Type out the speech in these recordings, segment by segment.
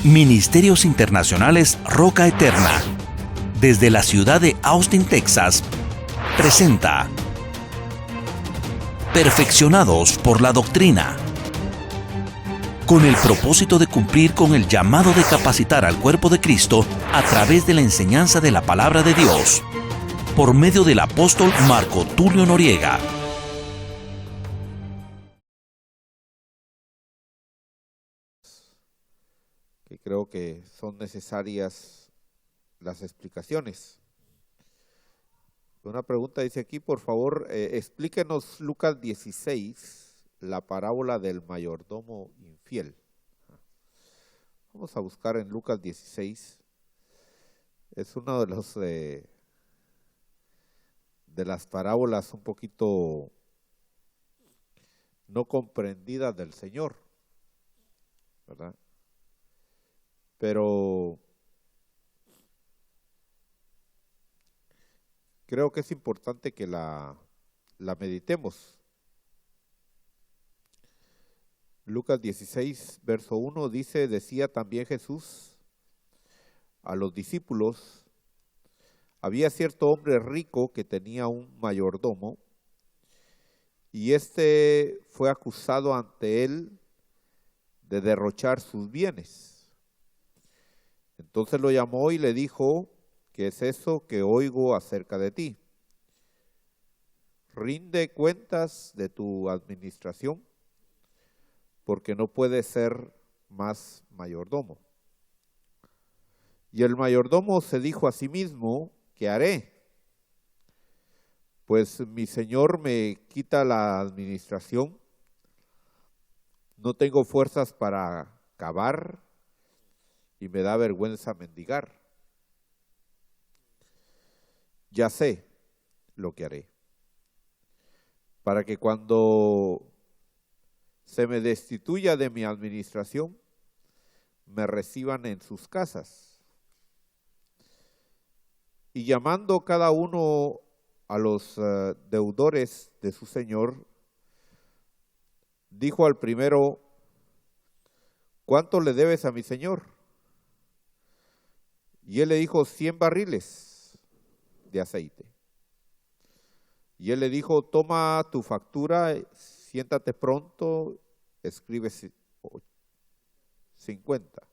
Ministerios Internacionales Roca Eterna, desde la ciudad de Austin, Texas, presenta Perfeccionados por la Doctrina, con el propósito de cumplir con el llamado de capacitar al cuerpo de Cristo a través de la enseñanza de la Palabra de Dios, por medio del apóstol Marco Tulio Noriega. Que creo que son necesarias las explicaciones. Una pregunta dice aquí, por favor, explíquenos Lucas 16, la parábola del mayordomo infiel. Vamos a buscar en Lucas 16. Es uno de los de las parábolas un poquito no comprendidas del Señor, ¿verdad? Pero creo que es importante que la meditemos. Lucas 16, verso 1 dice, decía también Jesús a los discípulos, había cierto hombre rico que tenía un mayordomo, y éste fue acusado ante él de derrochar sus bienes. Entonces lo llamó y le dijo, ¿qué es eso que oigo acerca de ti? Rinde cuentas de tu administración, porque no puedes ser más mayordomo. Y el mayordomo se dijo a sí mismo, ¿qué haré? Pues mi señor me quita la administración, no tengo fuerzas para cavar y me da vergüenza mendigar. Ya sé lo que haré, para que cuando se me destituya de mi administración, me reciban en sus casas. Y llamando cada uno a los deudores de su señor, dijo al primero, ¿cuánto le debes a mi señor? Y él le dijo, 100 barriles de aceite. Y él le dijo, toma tu factura, siéntate pronto, escribe 50.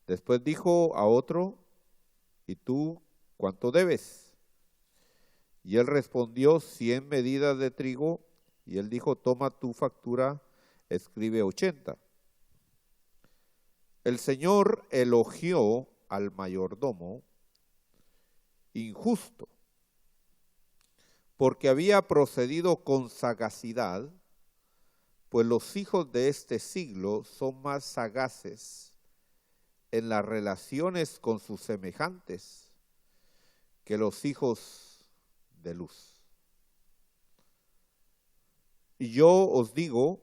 Después dijo a otro, ¿y tú cuánto debes? Y él respondió, 100 medidas de trigo. Y él dijo, toma tu factura, escribe 80. El Señor elogió al mayordomo injusto, porque había procedido con sagacidad, pues los hijos de este siglo son más sagaces en las relaciones con sus semejantes que los hijos de luz. Y yo os digo,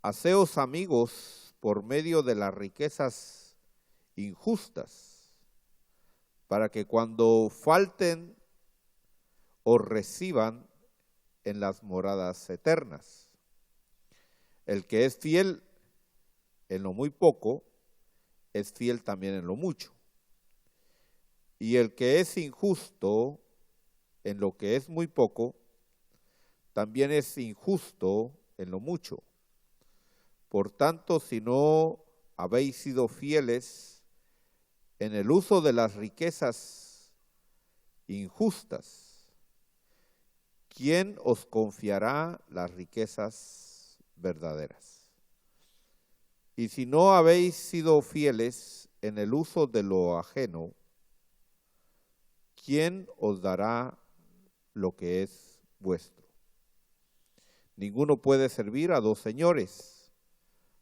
haceos amigos por medio de las riquezas injustas, para que cuando falten os reciban en las moradas eternas. El que es fiel en lo muy poco, es fiel también en lo mucho. Y el que es injusto en lo que es muy poco, también es injusto en lo mucho. Por tanto, si no habéis sido fieles en el uso de las riquezas injustas, ¿quién os confiará las riquezas verdaderas? Y si no habéis sido fieles en el uso de lo ajeno, ¿quién os dará lo que es vuestro? Ninguno puede servir a dos señores,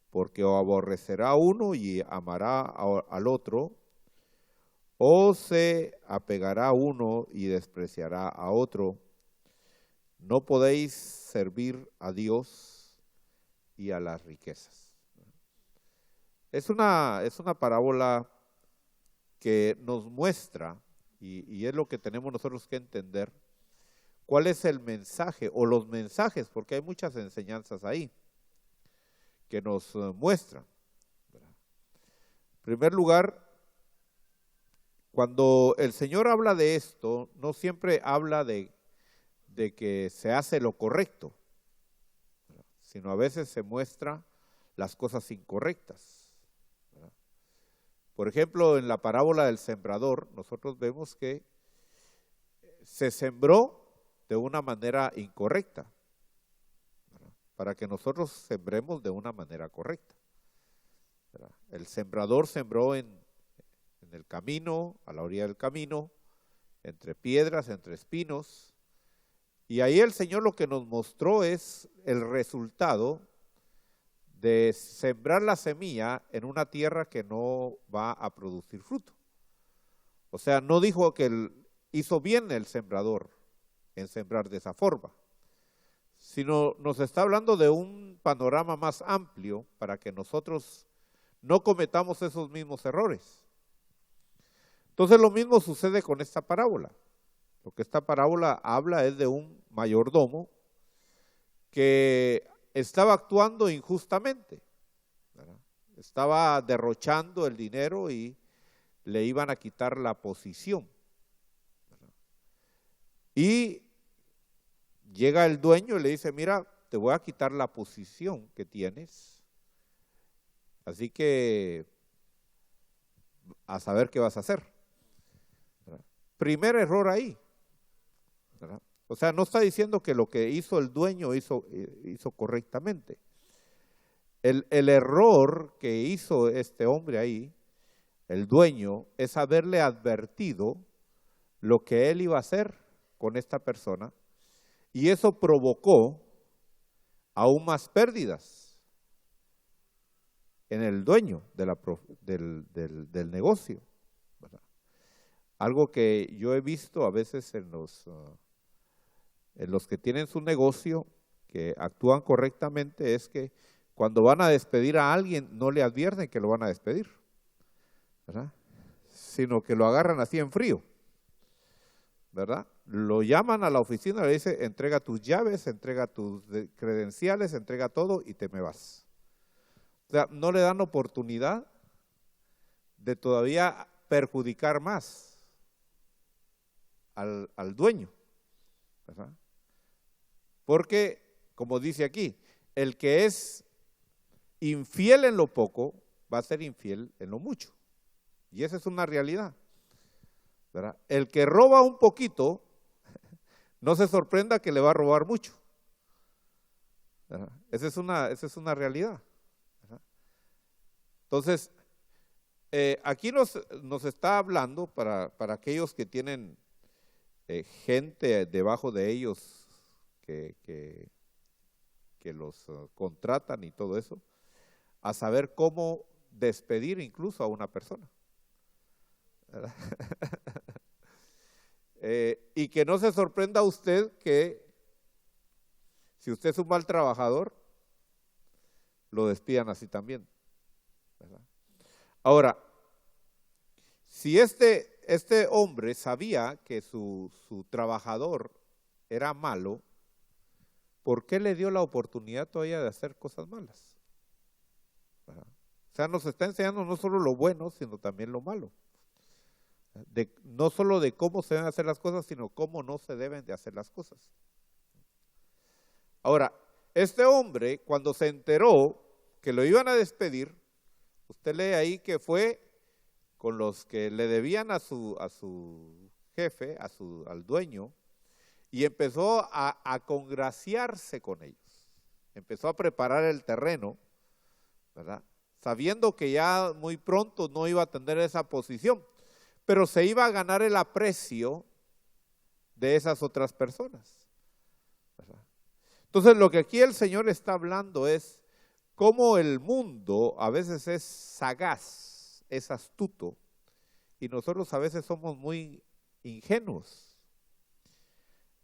porque o aborrecerá a uno y amará al otro, o se apegará a uno y despreciará a otro. No podéis servir a Dios y a las riquezas. Es una parábola que nos muestra, y es lo que tenemos nosotros que entender, cuál es el mensaje o los mensajes, porque hay muchas enseñanzas ahí que nos muestran, ¿verdad? primer lugar, cuando el Señor habla de esto, no siempre habla de que se hace lo correcto, sino a veces se muestra las cosas incorrectas. Por ejemplo, en la parábola del sembrador, nosotros vemos que se sembró de una manera incorrecta, para que nosotros sembremos de una manera correcta. El sembrador sembró en el camino, a la orilla del camino, entre piedras, entre espinos, y ahí el Señor lo que nos mostró es el resultado de sembrar la semilla en una tierra que no va a producir fruto. O sea, no dijo que hizo bien el sembrador en sembrar de esa forma, sino nos está hablando de un panorama más amplio para que nosotros no cometamos esos mismos errores. Entonces lo mismo sucede con esta parábola. Lo que esta parábola habla es de un mayordomo que estaba actuando injustamente, ¿verdad? Estaba derrochando el dinero y le iban a quitar la posición, ¿verdad? Y llega el dueño y le dice, mira, te voy a quitar la posición que tienes, así que a saber qué vas a hacer, ¿verdad? Primer error ahí, ¿verdad? O sea, no está diciendo que lo que hizo el dueño hizo correctamente. El error que hizo este hombre ahí, el dueño, es haberle advertido lo que él iba a hacer con esta persona, y eso provocó aún más pérdidas en el dueño del negocio, ¿verdad? Algo que yo he visto a veces en los que tienen su negocio, que actúan correctamente, es que cuando van a despedir a alguien no le advierten que lo van a despedir, ¿verdad? Sino que lo agarran así en frío, ¿verdad? Lo llaman a la oficina, le dice, entrega tus llaves, entrega tus credenciales, entrega todo y te me vas. O sea, no le dan oportunidad de todavía perjudicar más al dueño, ¿verdad? Porque, como dice aquí, el que es infiel en lo poco va a ser infiel en lo mucho. Y esa es una realidad, ¿verdad? El que roba un poquito, no se sorprenda que le va a robar mucho, ¿verdad? Esa es una realidad, ¿verdad? Entonces, aquí nos está hablando para aquellos que tienen gente debajo de ellos que los contratan y todo eso, a saber cómo despedir incluso a una persona, ¿verdad? Y que no se sorprenda usted que si usted es un mal trabajador, lo despidan así también, ¿verdad? Ahora, si este hombre sabía que su trabajador era malo, ¿por qué le dio la oportunidad todavía de hacer cosas malas? ¿Verdad? O sea, nos está enseñando no solo lo bueno, sino también lo malo. No solo de cómo se deben hacer las cosas, sino cómo no se deben de hacer las cosas. Ahora, este hombre, cuando se enteró que lo iban a despedir, usted lee ahí que fue con los que le debían a su jefe, al dueño, y empezó a congraciarse con ellos. Empezó a preparar el terreno, ¿verdad? Sabiendo que ya muy pronto no iba a tener esa posición, pero se iba a ganar el aprecio de esas otras personas, ¿verdad? Entonces, lo que aquí el Señor está hablando es cómo el mundo a veces es sagaz, es astuto, y nosotros a veces somos muy ingenuos.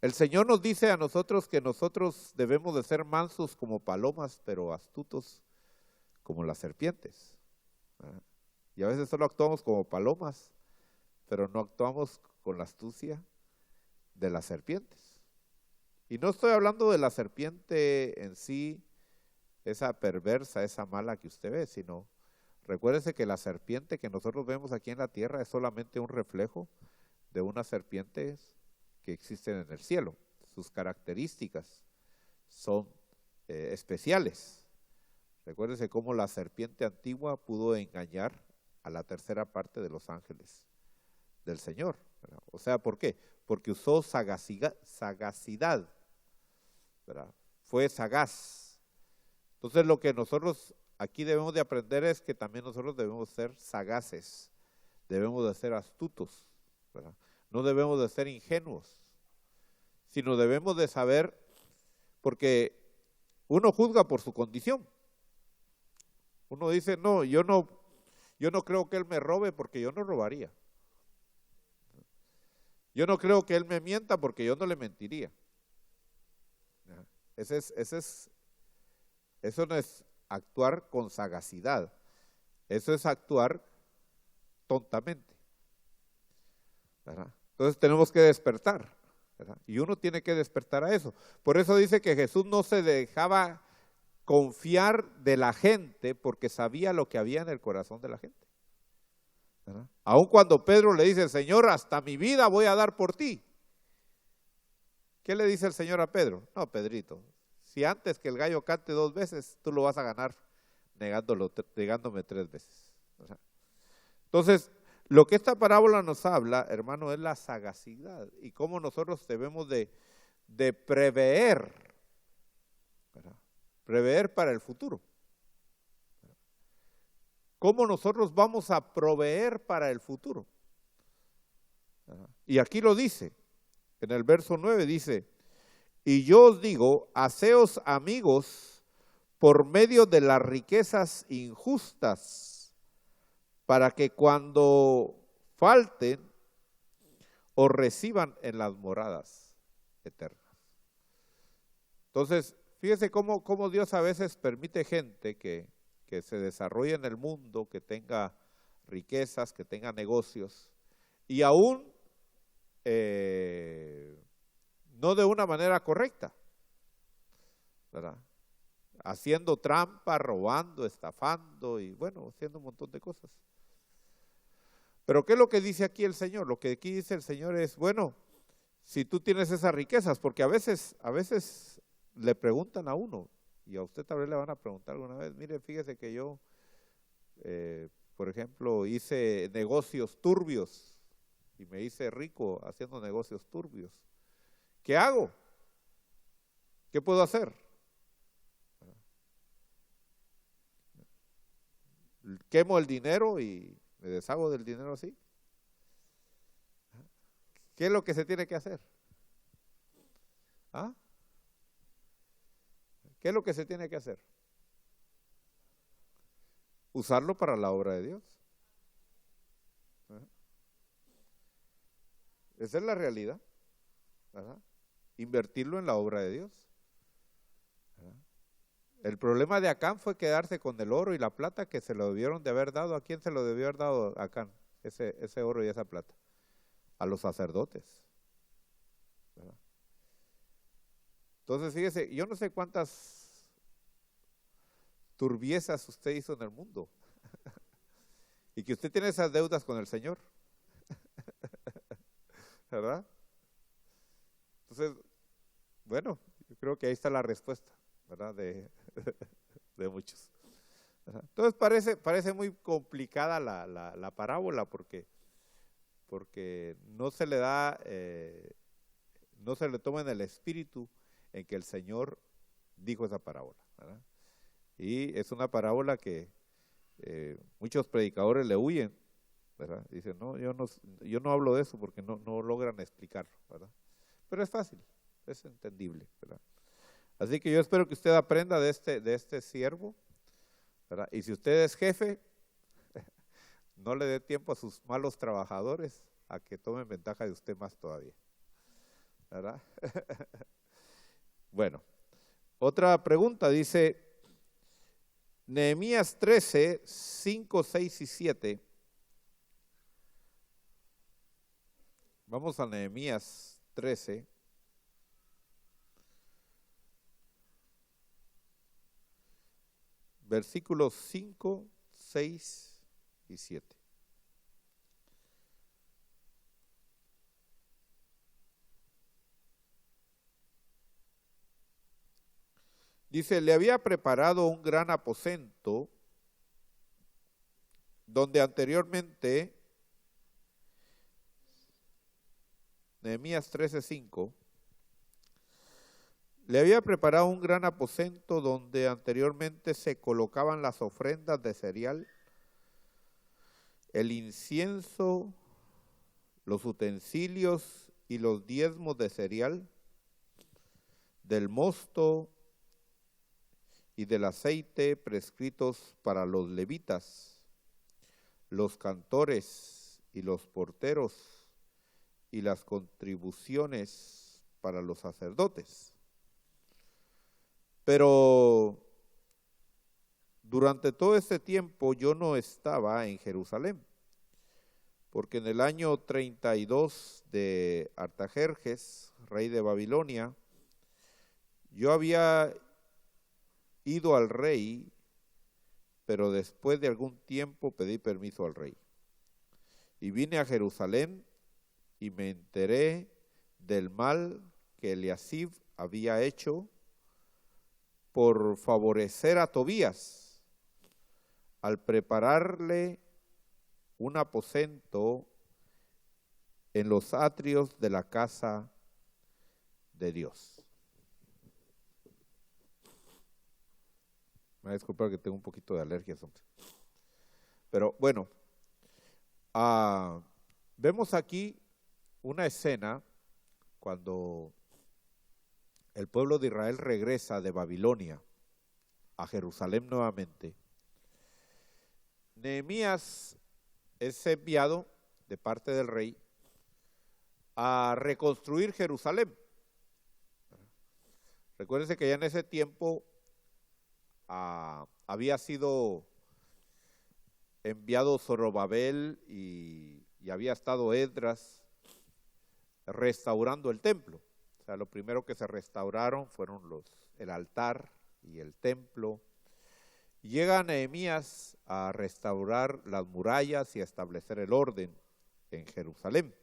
El Señor nos dice a nosotros que nosotros debemos de ser mansos como palomas, pero astutos como las serpientes, ¿verdad? Y a veces solo actuamos como palomas, pero no actuamos con la astucia de las serpientes. Y no estoy hablando de la serpiente en sí, esa perversa, esa mala que usted ve, sino Recuérdese que la serpiente que nosotros vemos aquí en la tierra es solamente un reflejo de unas serpientes que existen en el cielo. Sus características son especiales. Recuérdese cómo la serpiente antigua pudo engañar a la tercera parte de los ángeles del Señor, ¿verdad? O sea, ¿por qué? Porque usó sagacidad, ¿verdad? Fue sagaz. Entonces lo que nosotros aquí debemos de aprender es que también nosotros debemos ser sagaces, debemos de ser astutos, ¿verdad? No debemos de ser ingenuos, sino debemos de saber, porque uno juzga por su condición. Uno dice, no, yo no creo que él me robe porque yo no robaría. Yo no creo que él me mienta porque yo no le mentiría. Eso no es actuar con sagacidad, eso es actuar tontamente, ¿verdad? Entonces tenemos que despertar, ¿verdad? Y uno tiene que despertar a eso. Por eso dice que Jesús no se dejaba confiar de la gente porque sabía lo que había en el corazón de la gente, ¿verdad? Aun cuando Pedro le dice, Señor, hasta mi vida voy a dar por ti. ¿Qué le dice el Señor a Pedro? No, Pedrito, si antes que el gallo cante 2 veces, tú lo vas a ganar negándome 3 veces, ¿verdad? Entonces, lo que esta parábola nos habla, hermano, es la sagacidad y cómo nosotros debemos de prever, ¿verdad? Prever para el futuro. ¿Cómo nosotros vamos a proveer para el futuro? ¿Verdad? Y aquí lo dice, en el verso 9 dice, y yo os digo, haceos amigos por medio de las riquezas injustas, para que cuando falten, os reciban en las moradas eternas. Entonces, fíjese cómo Dios a veces permite gente que se desarrolle en el mundo, que tenga riquezas, que tenga negocios, y aún no de una manera correcta, ¿verdad? Haciendo trampa, robando, estafando y bueno, haciendo un montón de cosas. Pero ¿qué es lo que dice aquí el Señor? Lo que aquí dice el Señor es, bueno, si tú tienes esas riquezas, porque a veces le preguntan a uno, y a usted tal vez le van a preguntar alguna vez, mire, fíjese que yo, por ejemplo, hice negocios turbios y me hice rico haciendo negocios turbios. ¿Qué hago? ¿Qué puedo hacer? ¿Quemo el dinero y me deshago del dinero así? ¿Qué es lo que se tiene que hacer? ¿Ah? ¿Qué es lo que se tiene que hacer? Usarlo para la obra de Dios. Esa es la realidad, ¿verdad? Invertirlo en la obra de Dios, ¿verdad? El problema de Acán fue quedarse con el oro y la plata que se lo debieron de haber dado. ¿A quién se lo debió haber dado Acán? Ese oro y esa plata. A los sacerdotes, ¿verdad? Entonces, fíjese, yo no sé cuántas turbiezas usted hizo en el mundo y que usted tiene esas deudas con el Señor, ¿verdad? Entonces, bueno, yo creo que ahí está la respuesta, ¿verdad? De muchos, ¿verdad? Entonces parece muy complicada la parábola porque no se le da, no se le toma en el espíritu en que el Señor dijo esa parábola, ¿verdad? Y es una parábola que muchos predicadores le huyen, ¿verdad? Dicen, no, yo no hablo de eso porque no logran explicarlo, ¿verdad? Pero es fácil, es entendible, ¿verdad? Así que yo espero que usted aprenda de este siervo, ¿verdad? Y si usted es jefe, no le dé tiempo a sus malos trabajadores a que tomen ventaja de usted más todavía, ¿verdad? Bueno, otra pregunta dice, Nehemías 13, 5, 6 y 7. Vamos a Nehemías 13. Versículos 5, 6 y 7. Dice, le había preparado un gran aposento donde anteriormente, Nehemías 13:5, le había preparado un gran aposento donde anteriormente se colocaban las ofrendas de cereal, el incienso, los utensilios y los diezmos de cereal, del mosto y del aceite prescritos para los levitas, los cantores y los porteros, y las contribuciones para los sacerdotes. Pero durante todo este tiempo yo no estaba en Jerusalén, porque en el año 32 de Artajerjes, rey de Babilonia, yo había ido al rey, pero después de algún tiempo pedí permiso al rey. Y vine a Jerusalén y me enteré del mal que Eliasib había hecho por favorecer a Tobías al prepararle un aposento en los atrios de la casa de Dios. Me voy a disculpar que tengo un poquito de alergia, hombre. Pero bueno, vemos aquí una escena cuando el pueblo de Israel regresa de Babilonia a Jerusalén nuevamente. Nehemías es enviado de parte del rey a reconstruir Jerusalén. Recuérdense que ya en ese tiempo había sido enviado Zorobabel y había estado Esdras restaurando el templo. O sea, lo primero que se restauraron fueron el altar y el templo. Llega Nehemías a restaurar las murallas y a establecer el orden en Jerusalén.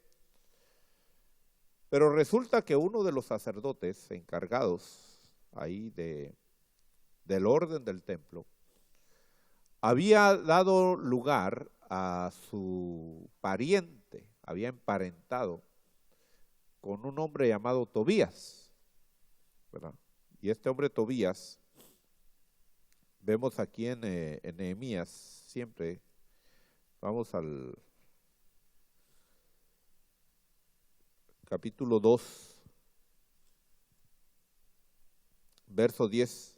Pero resulta que uno de los sacerdotes encargados ahí del orden del templo había dado lugar a su pariente, había emparentado con un hombre llamado Tobías, ¿verdad? Y este hombre Tobías, vemos aquí en Nehemías, siempre, vamos al capítulo 2, verso 10.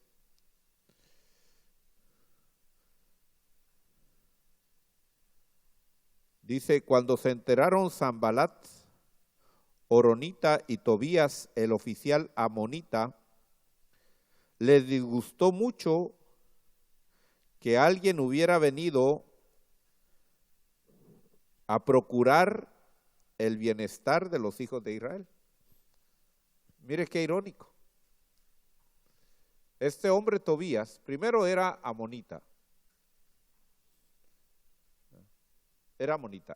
Dice, cuando se enteraron Sanbalat, Horonita y Tobías, el oficial amonita, les disgustó mucho que alguien hubiera venido a procurar el bienestar de los hijos de Israel. Mire qué irónico. Este hombre Tobías, primero era amonita.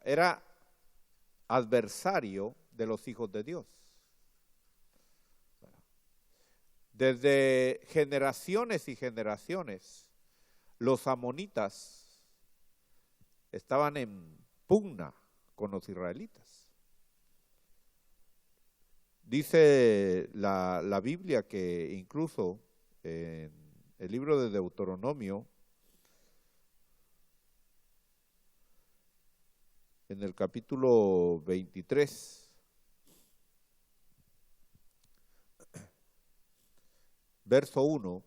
Era adversario de los hijos de Dios. Desde generaciones y generaciones, los amonitas estaban en pugna con los israelitas. Dice la Biblia que incluso en el libro de Deuteronomio, en el capítulo 23, verso 1,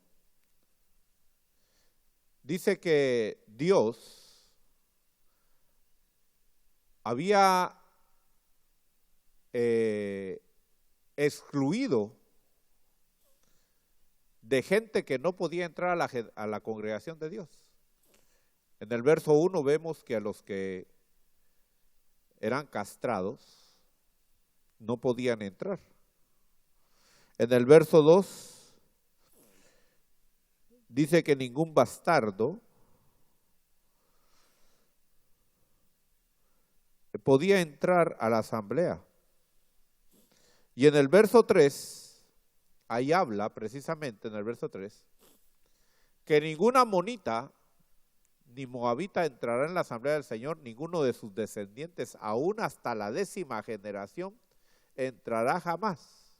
dice que Dios había excluido de gente que no podía entrar a la congregación de Dios. En el verso 1 vemos que a los que eran castrados no podían entrar. En el verso 2 dice que ningún bastardo podía entrar a la asamblea. Y en el verso 3, ahí habla precisamente en el verso 3, que ninguna amonita ni moabita entrará en la asamblea del Señor, ninguno de sus descendientes, aún hasta la 10ª generación, entrará jamás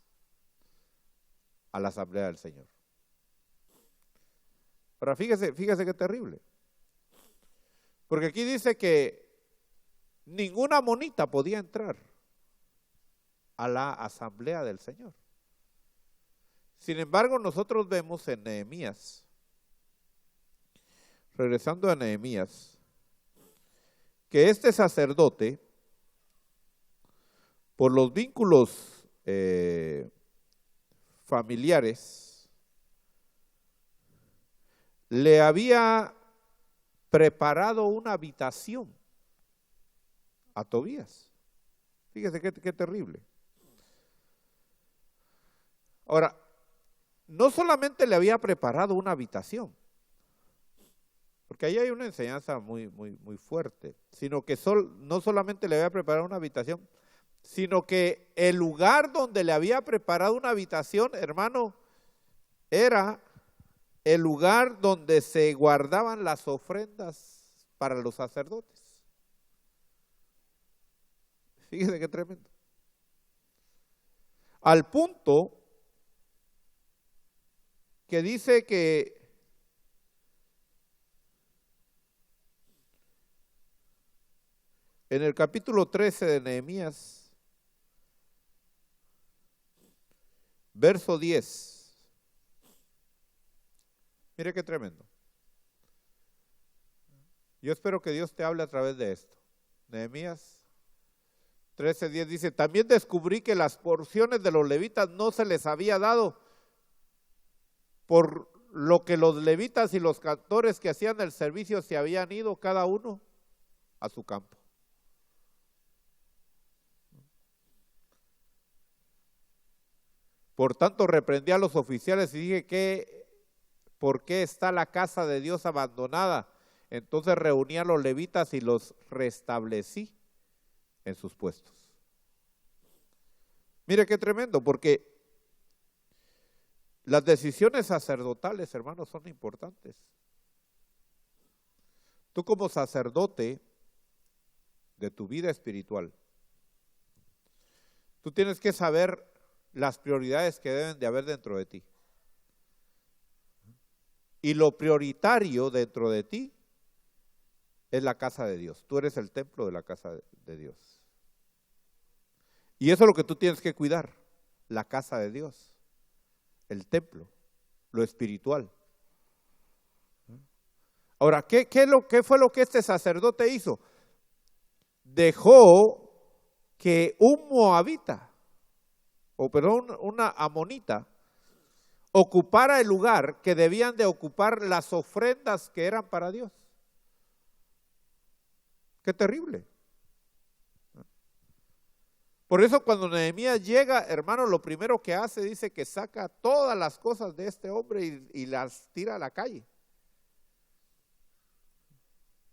a la asamblea del Señor. Ahora fíjese qué terrible. Porque aquí dice que ninguna amonita podía entrar a la asamblea del Señor. Sin embargo, nosotros vemos en Nehemías, regresando a Nehemías, que este sacerdote, por los vínculos familiares, le había preparado una habitación a Tobías. Fíjese qué terrible. Ahora, no solamente le había preparado una habitación, porque ahí hay una enseñanza muy fuerte, sino que no solamente le había preparado una habitación, sino que el lugar donde le había preparado una habitación, hermano, era el lugar donde se guardaban las ofrendas para los sacerdotes. Fíjese qué tremendo. Al punto que dice que en el capítulo 13 de Nehemías, verso 10, mire qué tremendo. Yo espero que Dios te hable a través de esto. Nehemías 13:10 dice, también descubrí que las porciones de los levitas no se les había dado, por lo que los levitas y los cantores que hacían el servicio se habían ido cada uno a su campo. Por tanto, reprendí a los oficiales y dije, ¿por qué está la casa de Dios abandonada? Entonces reuní a los levitas y los restablecí en sus puestos. Mire qué tremendo, porque las decisiones sacerdotales, hermanos, son importantes. Tú como sacerdote de tu vida espiritual, tú tienes que saber las prioridades que deben de haber dentro de ti. Y lo prioritario dentro de ti es la casa de Dios. Tú eres el templo de la casa de Dios. Y eso es lo que tú tienes que cuidar, la casa de Dios, el templo, lo espiritual. Ahora, ¿qué fue lo que este sacerdote hizo? Dejó que un moabita, una amonita, ocupara el lugar que debían de ocupar las ofrendas que eran para Dios. Qué terrible. Por eso cuando Nehemías llega, hermano, lo primero que hace, dice que saca todas las cosas de este hombre y las tira a la calle.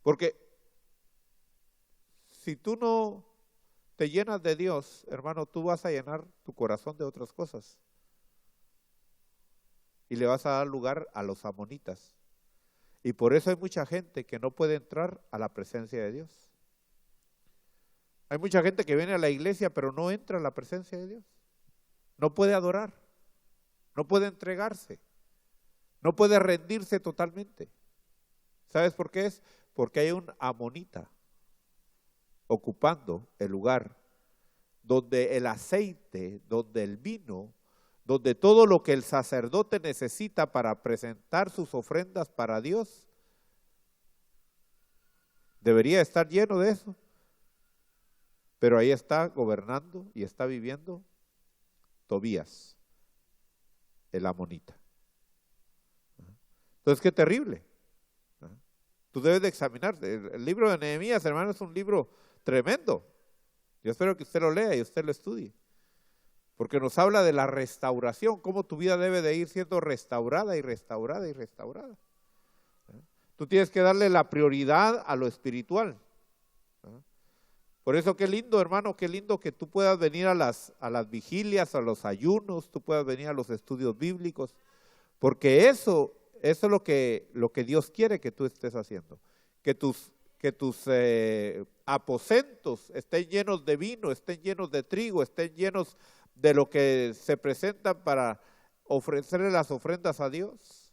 Porque si tú no te llenas de Dios, hermano, tú vas a llenar tu corazón de otras cosas. Y le vas a dar lugar a los amonitas. Y por eso hay mucha gente que no puede entrar a la presencia de Dios. Hay mucha gente que viene a la iglesia pero no entra a la presencia de Dios. No puede adorar, no puede entregarse, no puede rendirse totalmente. ¿Sabes por qué es? Porque hay un amonita ocupando el lugar donde el aceite, donde el vino, donde todo lo que el sacerdote necesita para presentar sus ofrendas para Dios, debería estar lleno de eso. Pero ahí está gobernando y está viviendo Tobías, el amonita. Entonces, qué terrible. Tú debes de examinar. El libro de Nehemías, hermano, es un libro tremendo. Yo espero que usted lo lea y usted lo estudie. Porque nos habla de la restauración, cómo tu vida debe de ir siendo restaurada y restaurada y restaurada. Tú tienes que darle la prioridad a lo espiritual. Por eso qué lindo, hermano, qué lindo que tú puedas venir a las vigilias, a los ayunos, tú puedas venir a los estudios bíblicos, porque eso es lo que Dios quiere que tú estés haciendo, que tus aposentos estén llenos de vino, estén llenos de trigo, estén llenos de lo que se presentan para ofrecerle las ofrendas a Dios.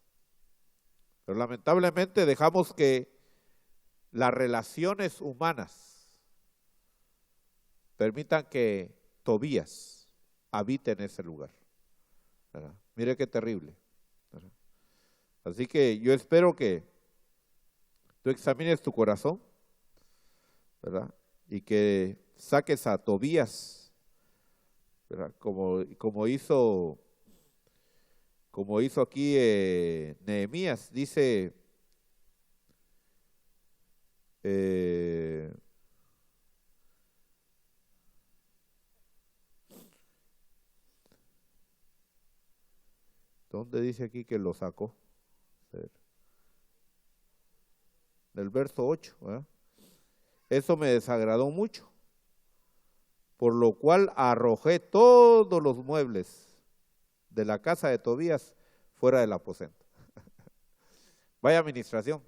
Pero lamentablemente dejamos que las relaciones humanas permitan que Tobías habite en ese lugar, ¿verdad? Mire qué terrible, ¿verdad? Así que yo espero que tú examines tu corazón, ¿verdad? Y que saques a Tobías, ¿verdad? Como hizo aquí Nehemías, dice, ¿dónde dice aquí que lo sacó? Del verso 8, ¿verdad? Eso me desagradó mucho, por lo cual arrojé todos los muebles de la casa de Tobías fuera del aposento. Vaya administración.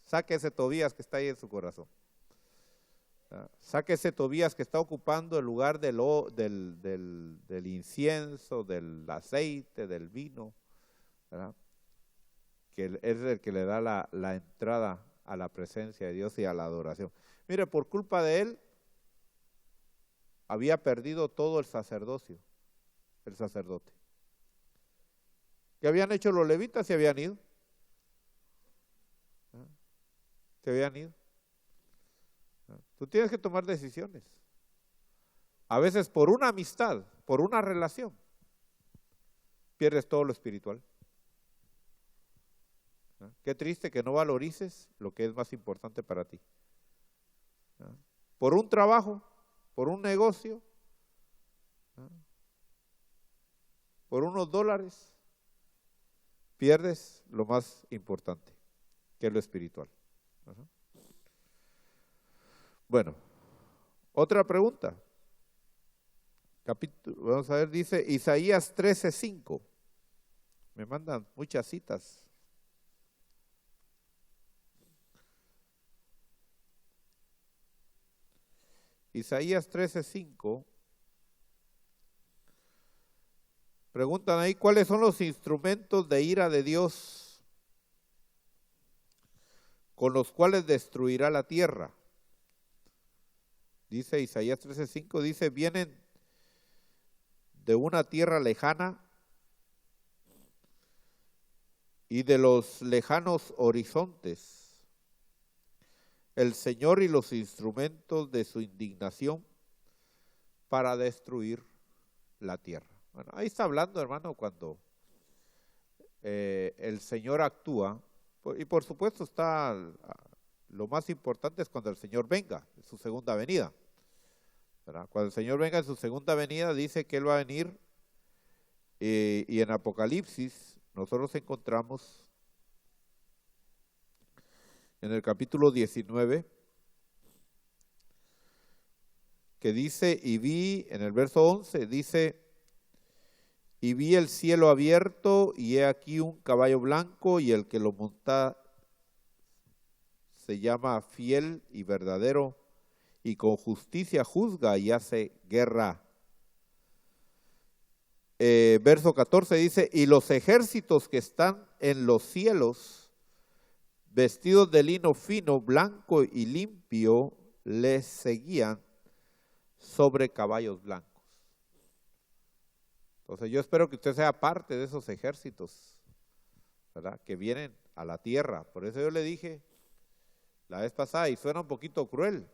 Saque ese Tobías que está ahí en su corazón. Saque ese Tobías que está ocupando el lugar del incienso, del aceite, del vino, ¿verdad? Que es el que le da la entrada a la presencia de Dios y a la adoración. Mire, por culpa de él, había perdido todo el sacerdocio, el sacerdote. ¿Qué habían hecho los levitas? Se habían ido. Se habían ido. Tú tienes que tomar decisiones. A veces por una amistad, por una relación, pierdes todo lo espiritual. Qué triste que no valorices lo que es más importante para ti. Por un trabajo, por un negocio, por unos dólares, pierdes lo más importante, que es lo espiritual. Bueno, otra pregunta. Vamos a ver, dice Isaías 13:5. Me mandan muchas citas. Isaías 13:5. Preguntan ahí, ¿cuáles son los instrumentos de ira de Dios con los cuales destruirá la tierra? Dice Isaías 13:5, dice, vienen de una tierra lejana y de los lejanos horizontes, el Señor y los instrumentos de su indignación para destruir la tierra. Bueno, ahí está hablando, hermano, cuando el Señor actúa, y por supuesto está, lo más importante es cuando el Señor venga, en su segunda venida, ¿verdad? Cuando el Señor venga en su segunda venida, dice que Él va a venir, y en Apocalipsis nosotros encontramos en el capítulo 19, que dice, y vi, en el verso 11, dice, y vi el cielo abierto, y he aquí un caballo blanco, y el que lo monta se llama Fiel y Verdadero, y con justicia juzga y hace guerra. Verso 14 dice, y los ejércitos que están en los cielos, vestidos de lino fino, blanco y limpio, les seguían sobre caballos blancos. Entonces yo espero que usted sea parte de esos ejércitos, ¿verdad?, que vienen a la tierra. Por eso yo le dije la vez pasada, y suena un poquito cruel,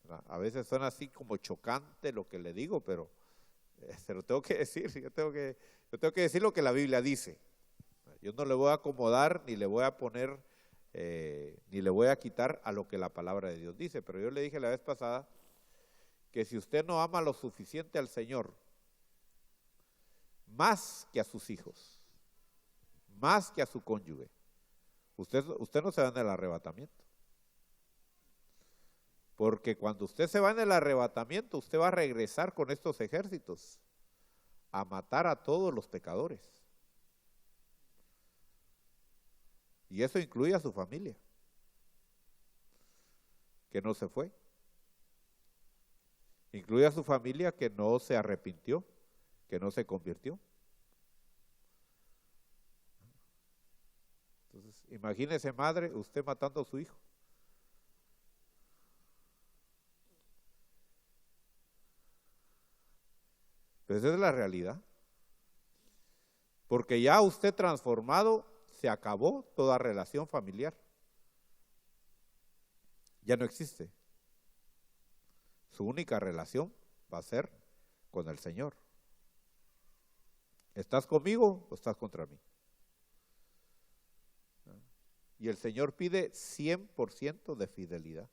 ¿verdad? A veces suena así como chocante lo que le digo, pero se lo tengo que decir. Yo tengo que decir lo que la Biblia dice. Yo no le voy a acomodar, ni le voy a poner, ni le voy a quitar a lo que la palabra de Dios dice. Pero yo le dije la vez pasada que si usted no ama lo suficiente al Señor, más que a sus hijos, más que a su cónyuge, usted no se va en el arrebatamiento. Porque cuando usted se va en el arrebatamiento, usted va a regresar con estos ejércitos a matar a todos los pecadores. Y eso incluye a su familia, que no se fue. Incluye a su familia que no se arrepintió, que no se convirtió. Entonces, imagínese, madre, usted matando a su hijo. Pero esa es la realidad. Porque ya usted transformado, se acabó toda relación familiar. Ya no existe. Su única relación va a ser con el Señor. ¿Estás conmigo o estás contra mí? Y el Señor pide 100% de fidelidad.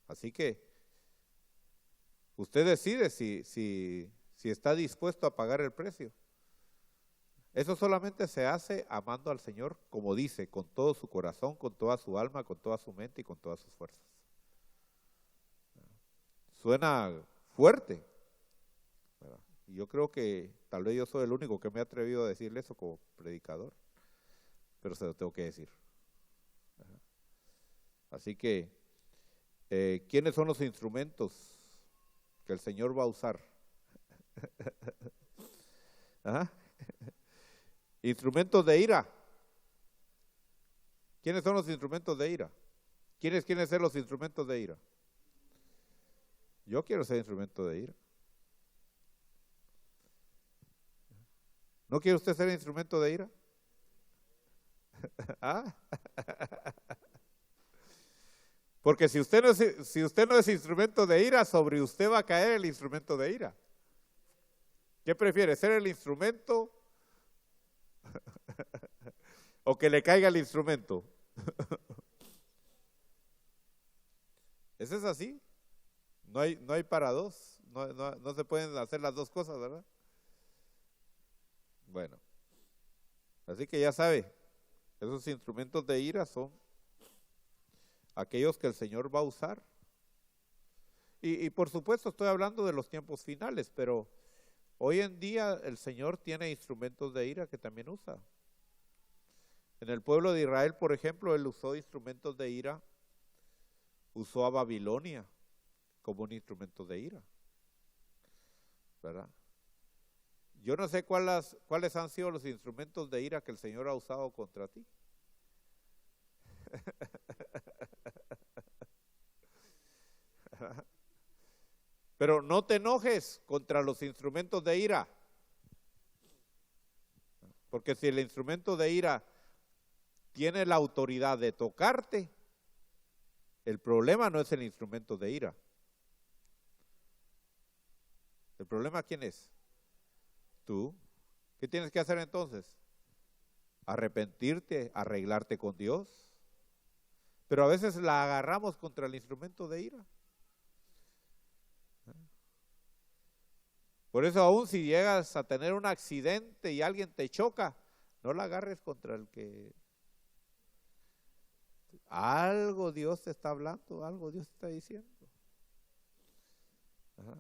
Así que usted decide si está dispuesto a pagar el precio. Eso solamente se hace amando al Señor, como dice, con todo su corazón, con toda su alma, con toda su mente y con todas sus fuerzas. Suena fuerte. Y yo creo que tal vez yo soy el único que me ha atrevido a decirle eso como predicador, pero se lo tengo que decir. Así que, ¿quiénes son los instrumentos que el Señor va a usar? ¿Ah? Instrumentos de ira. ¿Quiénes son los instrumentos de ira? ¿Quiénes quieren ser los instrumentos de ira? Yo quiero ser instrumento de ira. ¿No quiere usted ser instrumento de ira? ¿Ah? Porque si usted no es instrumento de ira, sobre usted va a caer el instrumento de ira. ¿Qué prefiere? ¿Ser el instrumento o que le caiga el instrumento? Eso es así. No hay para dos. No se pueden hacer las dos cosas, ¿verdad? Bueno, así que ya sabe, esos instrumentos de ira son aquellos que el Señor va a usar. Y por supuesto estoy hablando de los tiempos finales, pero hoy en día el Señor tiene instrumentos de ira que también usa. En el pueblo de Israel, por ejemplo, Él usó instrumentos de ira, usó a Babilonia como un instrumento de ira, ¿verdad? Yo no sé cuáles han sido los instrumentos de ira que el Señor ha usado contra ti. Pero no te enojes contra los instrumentos de ira. Porque si el instrumento de ira tiene la autoridad de tocarte, el problema no es el instrumento de ira. ¿El problema quién es? Tú. ¿Qué tienes que hacer entonces? Arrepentirte, arreglarte con Dios. Pero a veces la agarramos contra el instrumento de ira. Por eso aún si llegas a tener un accidente y alguien te choca, no la agarres contra el que... Algo Dios te está hablando, algo Dios te está diciendo. Ajá.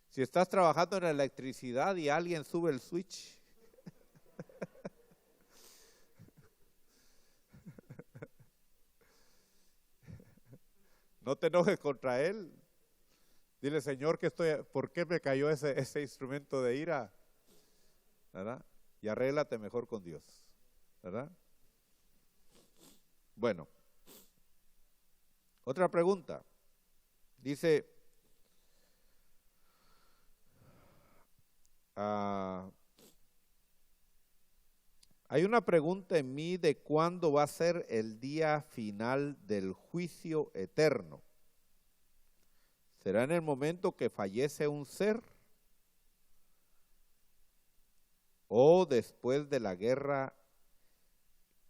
Si estás trabajando en electricidad y alguien sube el switch, no te enojes contra él. Dile, Señor, ¿por qué me cayó ese instrumento de ira? ¿Verdad? Y arréglate mejor con Dios, ¿verdad? Bueno, otra pregunta. Dice, hay una pregunta en mí de cuándo va a ser el día final del juicio eterno. ¿Será en el momento que fallece un ser? ¿O después de la guerra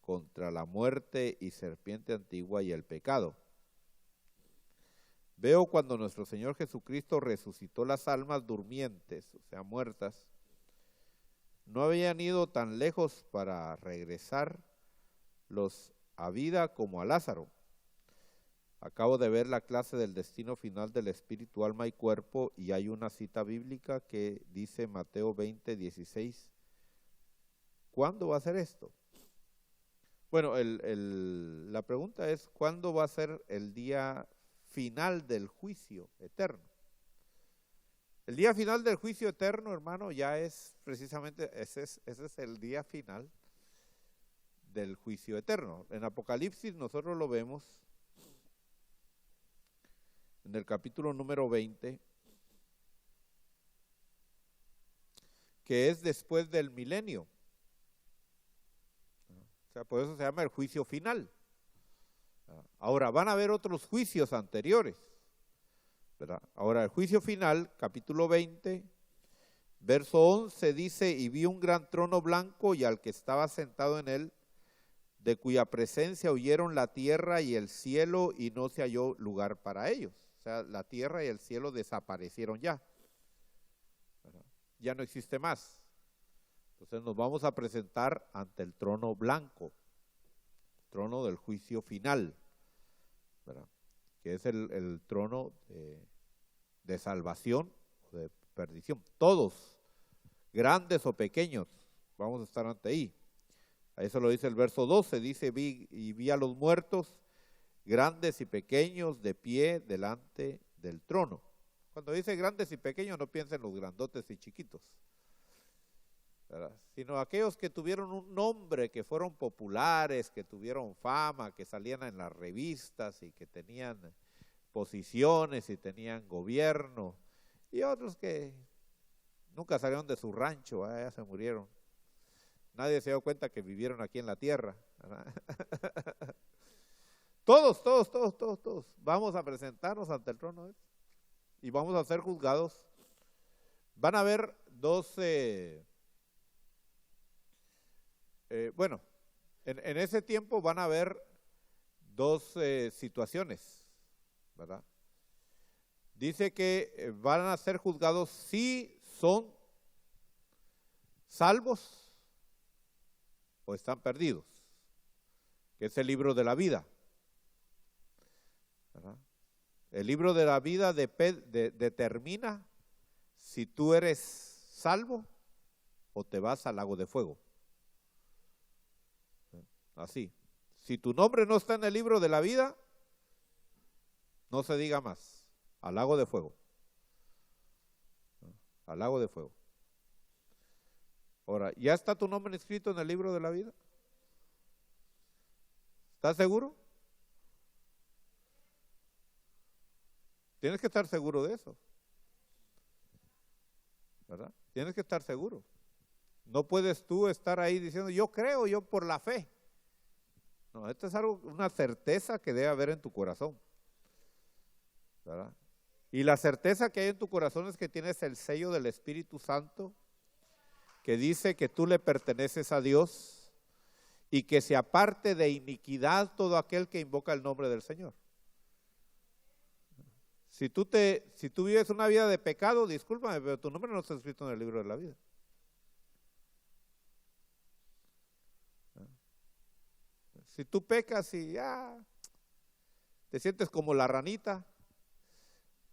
contra la muerte y serpiente antigua y el pecado? Veo cuando nuestro Señor Jesucristo resucitó las almas durmientes, o sea, muertas, no habían ido tan lejos para regresar los a vida como a Lázaro. Acabo de ver la clase del destino final del espíritu, alma y cuerpo, y hay una cita bíblica que dice Mateo 20:16. ¿Cuándo va a ser esto? Bueno, la pregunta es, ¿cuándo va a ser el día final del juicio eterno? El día final del juicio eterno, hermano, ya es precisamente, ese es el día final del juicio eterno. En Apocalipsis nosotros lo vemos en el capítulo número 20, que es después del milenio. O sea, por eso se llama el juicio final. Ahora, van a haber otros juicios anteriores, ¿verdad? Ahora, el juicio final, capítulo 20, verso 11, dice: y vi un gran trono blanco y al que estaba sentado en él, de cuya presencia huyeron la tierra y el cielo, y no se halló lugar para ellos. O sea, la tierra y el cielo desaparecieron ya. Ya no existe más. Entonces nos vamos a presentar ante el trono blanco, trono del juicio final, ¿verdad? Que es el trono de salvación o de perdición. Todos, grandes o pequeños, vamos a estar ante ahí. A eso lo dice el verso 12, dice: vi a los muertos, grandes y pequeños, de pie delante del trono. Cuando dice grandes y pequeños, no piensen los grandotes y chiquitos, ¿verdad? Sino aquellos que tuvieron un nombre, que fueron populares, que tuvieron fama, que salían en las revistas y que tenían posiciones y tenían gobierno, y otros que nunca salieron de su rancho, ya se murieron. Nadie se dio cuenta que vivieron aquí en la tierra, ¿verdad? Todos vamos a presentarnos ante el trono y vamos a ser juzgados. Van a haber 12, en ese tiempo van a haber dos situaciones, ¿verdad? Dice que van a ser juzgados si son salvos o están perdidos, que es el libro de la vida, ¿verdad? El libro de la vida determina si tú eres salvo o te vas al lago de fuego. Así, si tu nombre no está en el libro de la vida, no se diga más, al lago de fuego, al lago de fuego. Ahora, ¿ya está tu nombre inscrito en el libro de la vida? ¿Estás seguro? Tienes que estar seguro de eso, ¿verdad? Tienes que estar seguro. No puedes tú estar ahí diciendo: yo creo, yo por la fe. No, esto es algo, una certeza que debe haber en tu corazón, ¿verdad? Y la certeza que hay en tu corazón es que tienes el sello del Espíritu Santo, que dice que tú le perteneces a Dios y que se aparte de iniquidad todo aquel que invoca el nombre del Señor. Si tú vives una vida de pecado, discúlpame, pero tu nombre no está escrito en el libro de la vida. Si tú pecas y te sientes como la ranita,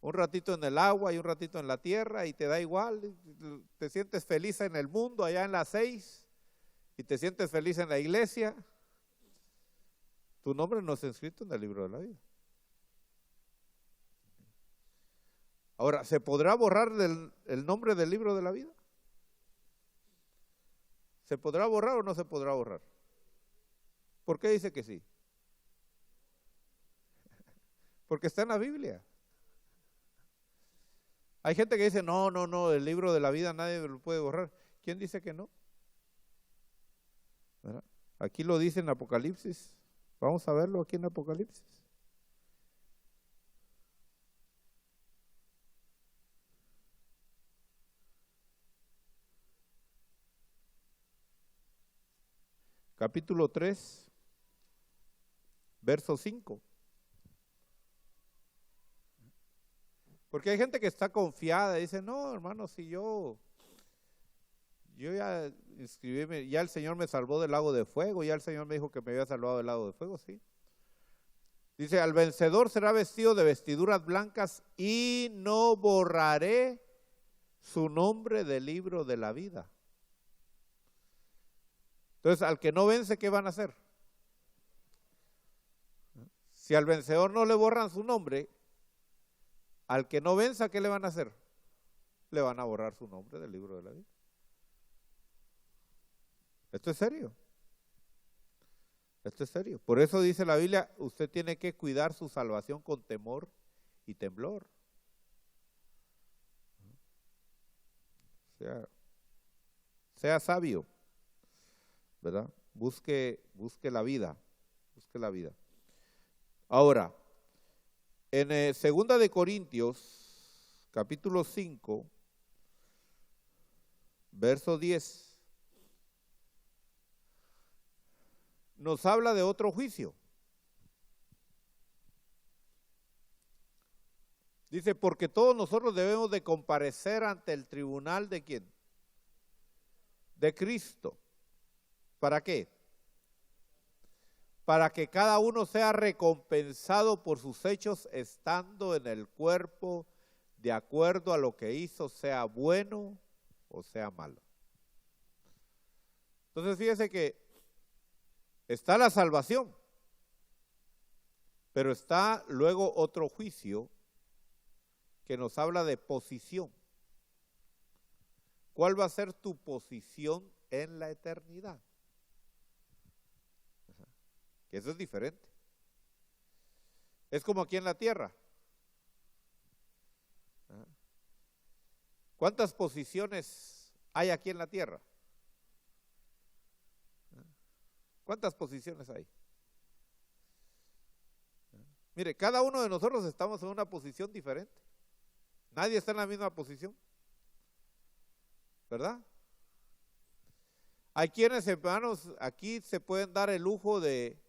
un ratito en el agua y un ratito en la tierra y te da igual, te sientes feliz en el mundo, allá en las 6, y te sientes feliz en la iglesia, tu nombre no está inscrito en el libro de la vida. Ahora, ¿se podrá borrar el nombre del libro de la vida? ¿Se podrá borrar o no se podrá borrar? ¿Por qué dice que sí? Porque está en la Biblia. Hay gente que dice: no, el libro de la vida nadie lo puede borrar. ¿Quién dice que no? ¿Verdad? Aquí lo dice en Apocalipsis. Vamos a verlo aquí en Apocalipsis. Capítulo 3, verso 5. Porque hay gente que está confiada y dice: no, hermano, si yo yo ya inscribí, ya el Señor me salvó del lago de fuego, ya el Señor me dijo que me había salvado del lago de fuego, sí. Dice, al vencedor será vestido de vestiduras blancas y no borraré su nombre del libro de la vida. Entonces, al que no vence, ¿qué van a hacer? Si al vencedor no le borran su nombre, al que no venza, ¿qué le van a hacer? Le van a borrar su nombre del libro de la vida. Esto es serio. Esto es serio. Por eso dice la Biblia, usted tiene que cuidar su salvación con temor y temblor. Sea sabio, ¿verdad? Busque la vida. Busque la vida. Ahora, en 2 de Corintios, capítulo 5, verso 10, nos habla de otro juicio. Dice, porque todos nosotros debemos de comparecer ante el tribunal ¿de quién? De Cristo. ¿Para qué? Para que cada uno sea recompensado por sus hechos estando en el cuerpo de acuerdo a lo que hizo, sea bueno o sea malo. Entonces fíjese que está la salvación, pero está luego otro juicio que nos habla de posición. ¿Cuál va a ser tu posición en la eternidad? Que eso es diferente. Es como aquí en la tierra. ¿Cuántas posiciones hay aquí en la tierra? ¿Cuántas posiciones hay? Mire, cada uno de nosotros estamos en una posición diferente. Nadie está en la misma posición, ¿verdad? Hay quienes, hermanos, aquí se pueden dar el lujo de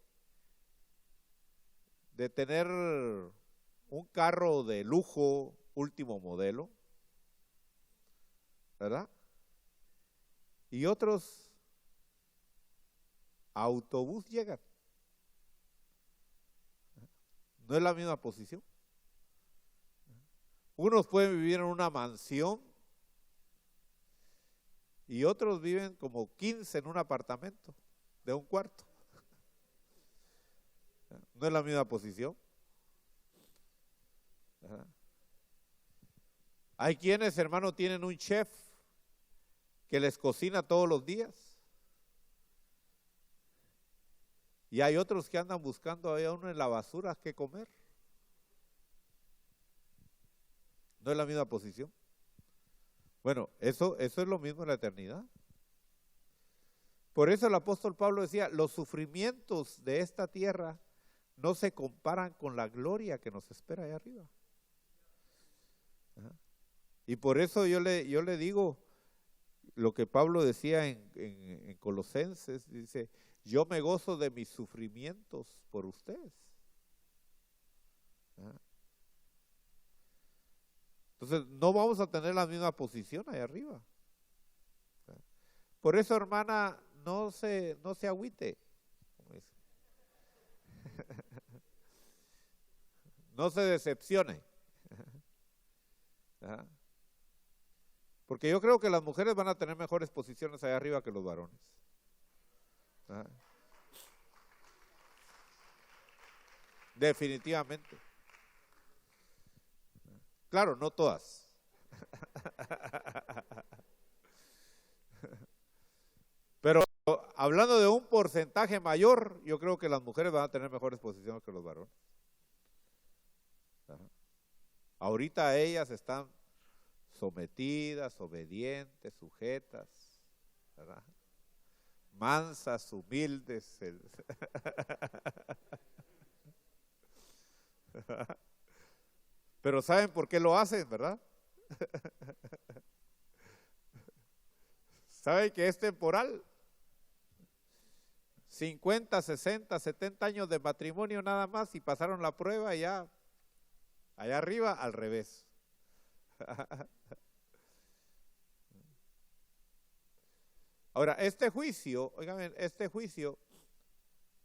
tener un carro de lujo, último modelo, ¿verdad? Y otros a autobús llegan. No es la misma posición. Unos pueden vivir en una mansión y otros viven como 15 en un apartamento de un cuarto. No es la misma posición. Hay quienes, hermano, tienen un chef que les cocina todos los días. Y hay otros que andan buscando a uno en la basura qué comer. No es la misma posición. Bueno, eso es lo mismo en la eternidad. Por eso el apóstol Pablo decía, los sufrimientos de esta tierra no se comparan con la gloria que nos espera allá arriba. Y por eso yo le digo lo que Pablo decía en Colosenses, dice, yo me gozo de mis sufrimientos por ustedes. Entonces no vamos a tener la misma posición allá arriba. Por eso, hermana, no se agüite. No se decepcione. Porque yo creo que las mujeres van a tener mejores posiciones allá arriba que los varones. Definitivamente. Claro, no todas. Pero hablando de un porcentaje mayor, yo creo que las mujeres van a tener mejores posiciones que los varones. Ahorita ellas están sometidas, obedientes, sujetas, ¿verdad? Mansas, humildes. Pero ¿saben por qué lo hacen, verdad? ¿Saben que es temporal? 50, 60, 70 años de matrimonio nada más y pasaron la prueba y ya, allá arriba al revés. Ahora, este juicio, oigan, este juicio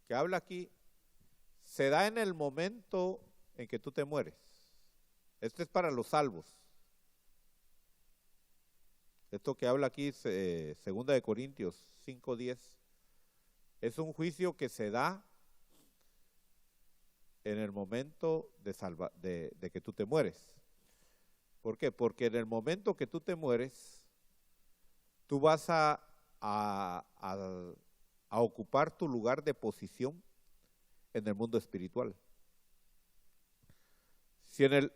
que habla aquí, se da en el momento en que tú te mueres. Este es para los salvos. Esto que habla aquí, 2 Corintios 5:10, es un juicio que se da en el momento de que tú te mueres. ¿Por qué? Porque en el momento que tú te mueres, tú vas a ocupar tu lugar de posición en el mundo espiritual. Si en el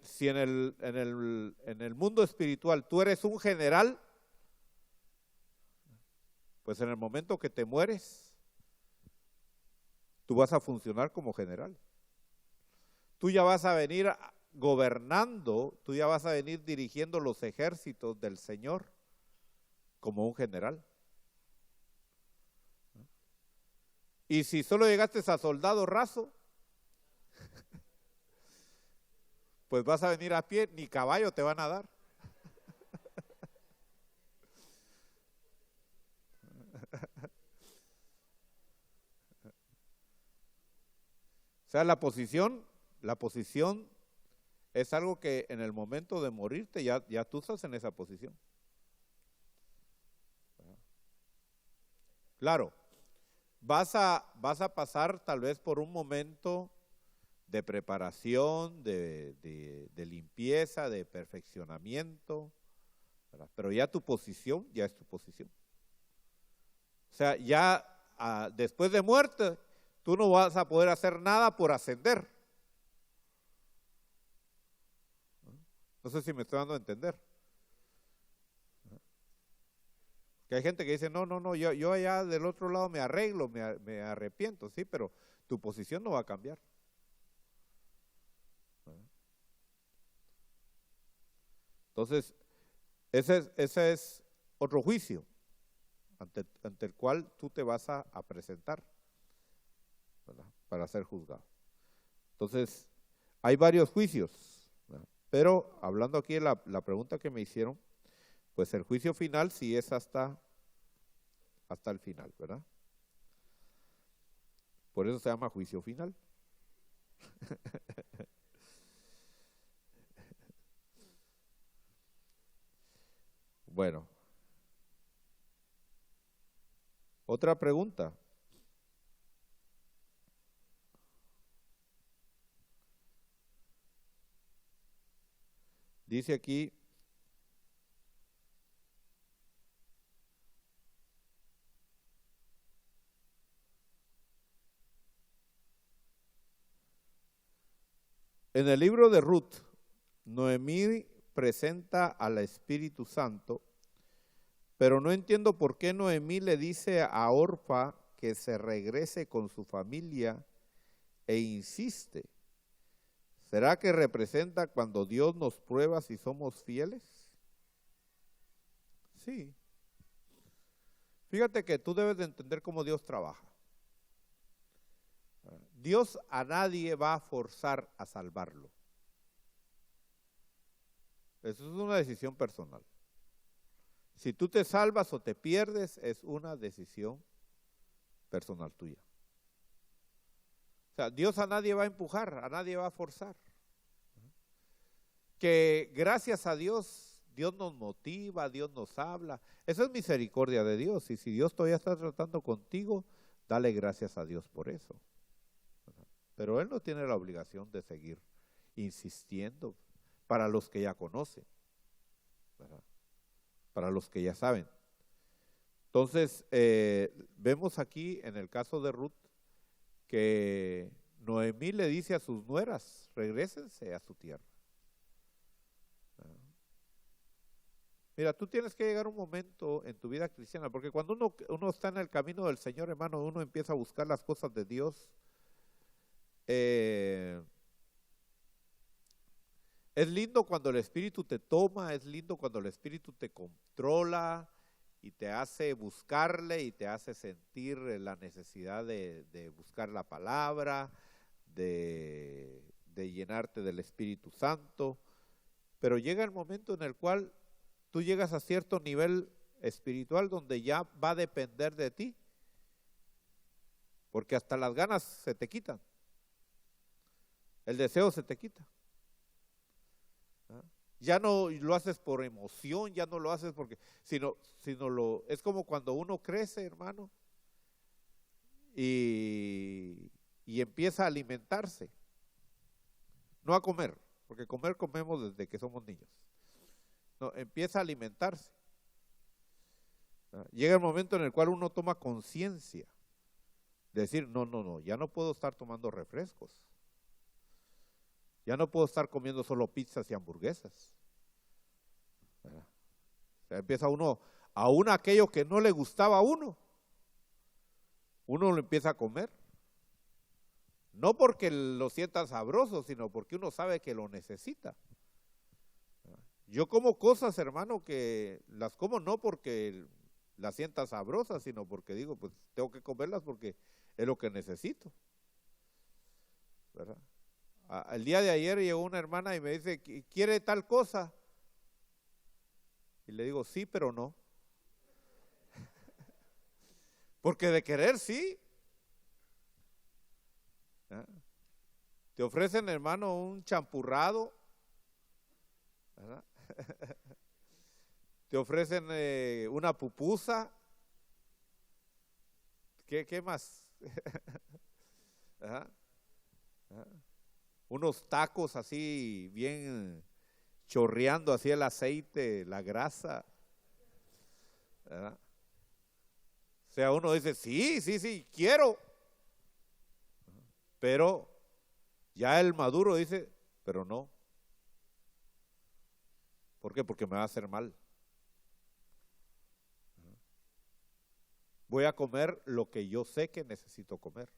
mundo espiritual tú eres un general, pues en el momento que te mueres, tú vas a funcionar como general. Tú ya vas a venir gobernando, tú ya vas a venir dirigiendo los ejércitos del Señor como un general. Y si solo llegaste a soldado raso, pues vas a venir a pie, ni caballo te van a dar. O sea, la posición es algo que en el momento de morirte ya tú estás en esa posición. Claro, vas a pasar tal vez por un momento de preparación, de limpieza, de perfeccionamiento, ¿verdad? Pero ya tu posición ya es tu posición. O sea, ya después de muerte, tú no vas a poder hacer nada por ascender. No sé si me estoy dando a entender. Que hay gente que dice, no, yo allá del otro lado me arreglo, me arrepiento, sí, pero tu posición no va a cambiar. Entonces, ese es otro juicio ante el cual tú te vas a presentar, ¿verdad? Para ser juzgado. Entonces, hay varios juicios, ¿verdad? Pero hablando aquí de la pregunta que me hicieron, pues el juicio final sí es hasta el final, ¿verdad? Por eso se llama juicio final. Bueno. Otra pregunta. Dice aquí, en el libro de Ruth, Noemí presenta al Espíritu Santo, pero no entiendo por qué Noemí le dice a Orfa que se regrese con su familia e insiste. ¿Será que representa cuando Dios nos prueba si somos fieles? Sí. Fíjate que tú debes de entender cómo Dios trabaja. Dios a nadie va a forzar a salvarlo. Eso es una decisión personal. Si tú te salvas o te pierdes, es una decisión personal tuya. O sea, Dios a nadie va a empujar, a nadie va a forzar. Que gracias a Dios, Dios nos motiva, Dios nos habla. Esa es misericordia de Dios. Y si Dios todavía está tratando contigo, dale gracias a Dios por eso. Pero Él no tiene la obligación de seguir insistiendo para los que ya conocen, ¿verdad? Para los que ya saben. Entonces, vemos aquí en el caso de Ruth que Noemí le dice a sus nueras, regrésense a su tierra. Mira, tú tienes que llegar a un momento en tu vida cristiana, porque cuando uno está en el camino del Señor, hermano, uno empieza a buscar las cosas de Dios. Es lindo cuando el Espíritu te toma, es lindo cuando el Espíritu te controla y te hace buscarle y te hace sentir la necesidad de buscar la palabra, de llenarte del Espíritu Santo. Pero llega el momento en el cual tú llegas a cierto nivel espiritual donde ya va a depender de ti, porque hasta las ganas se te quitan, el deseo se te quita. Ya no lo haces por emoción, ya no lo haces porque, sino es como cuando uno crece, hermano, y empieza a alimentarse, no a comer, porque comer comemos desde que somos niños. No, empieza a alimentarse. Llega el momento en el cual uno toma conciencia de decir, no, ya no puedo estar tomando refrescos. Ya no puedo estar comiendo solo pizzas y hamburguesas. O sea, empieza uno, aún aquello que no le gustaba a uno lo empieza a comer. No porque lo sienta sabroso, sino porque uno sabe que lo necesita. Yo como cosas, hermano, que las como no porque las sienta sabrosas, sino porque digo, pues tengo que comerlas porque es lo que necesito, ¿verdad? El día de ayer llegó una hermana y me dice, ¿quiere tal cosa? Y le digo, sí, pero no. Porque de querer, sí. Te ofrecen, hermano, un champurrado, ¿verdad? Te ofrecen una pupusa. ¿Qué más? ¿Ah? ¿Ah? Unos tacos así bien chorreando así el aceite, la grasa, ¿verdad? O sea, uno dice, sí, quiero. Pero ya el maduro dice, pero no. ¿Por qué? Porque me va a hacer mal. Voy a comer lo que yo sé que necesito comer.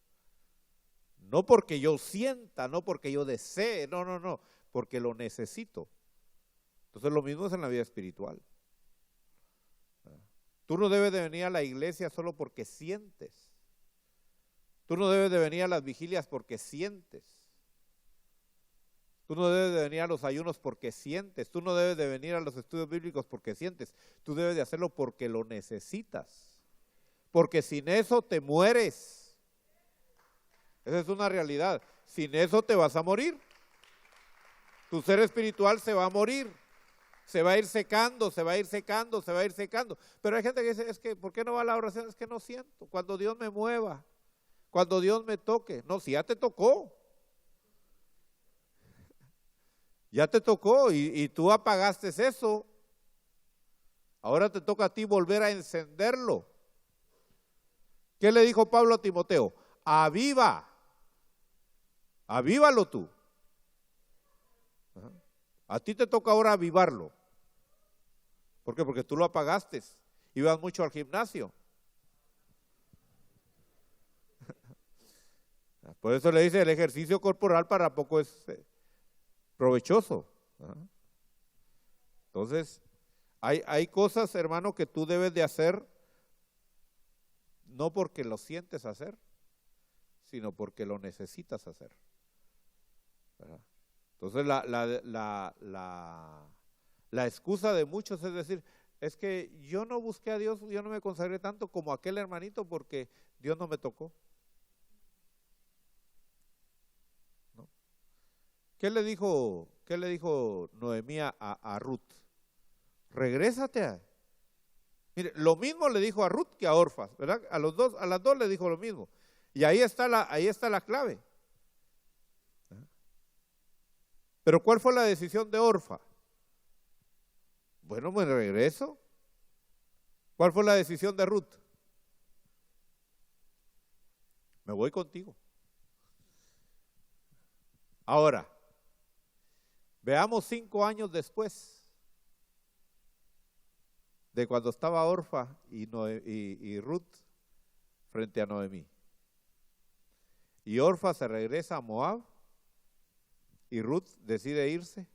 No porque yo sienta, no porque yo desee, no, porque lo necesito. Entonces lo mismo es en la vida espiritual. Tú no debes de venir a la iglesia solo porque sientes. Tú no debes de venir a las vigilias porque sientes. Tú no debes de venir a los ayunos porque sientes. Tú no debes de venir a los estudios bíblicos porque sientes. Tú debes de hacerlo porque lo necesitas. Porque sin eso te mueres. Esa es una realidad. Sin eso te vas a morir. Tu ser espiritual se va a morir. Se va a ir secando, se va a ir secando, se va a ir secando. Pero hay gente que dice, es que, ¿por qué no va a la oración? Es que no siento. Cuando Dios me mueva, cuando Dios me toque. No, si ya te tocó. Ya te tocó y tú apagaste eso. Ahora te toca a ti volver a encenderlo. ¿Qué le dijo Pablo a Timoteo? Avívalo tú. A ti te toca ahora avivarlo. ¿Por qué? Porque tú lo apagaste. Ibas mucho al gimnasio. Por eso le dice, el ejercicio corporal para poco es provechoso. Entonces, hay cosas, hermano, que tú debes de hacer no porque lo sientes hacer, sino porque lo necesitas hacer. ¿Verdad? Entonces la excusa de muchos es decir, es que yo no busqué a Dios, yo no me consagré tanto como aquel hermanito porque Dios no me tocó. ¿No? ¿Qué le dijo Noemí a Ruth? Regrésate. Mire, lo mismo le dijo a Ruth que a Orfa, ¿verdad? A las dos le dijo lo mismo. Y ahí está la clave. Pero ¿cuál fue la decisión de Orfa? Bueno, me regreso. ¿Cuál fue la decisión de Ruth? Me voy contigo. Ahora, veamos 5 años después de cuando estaba Orfa y Ruth frente a Noemí. Y Orfa se regresa a Moab y Ruth decide irse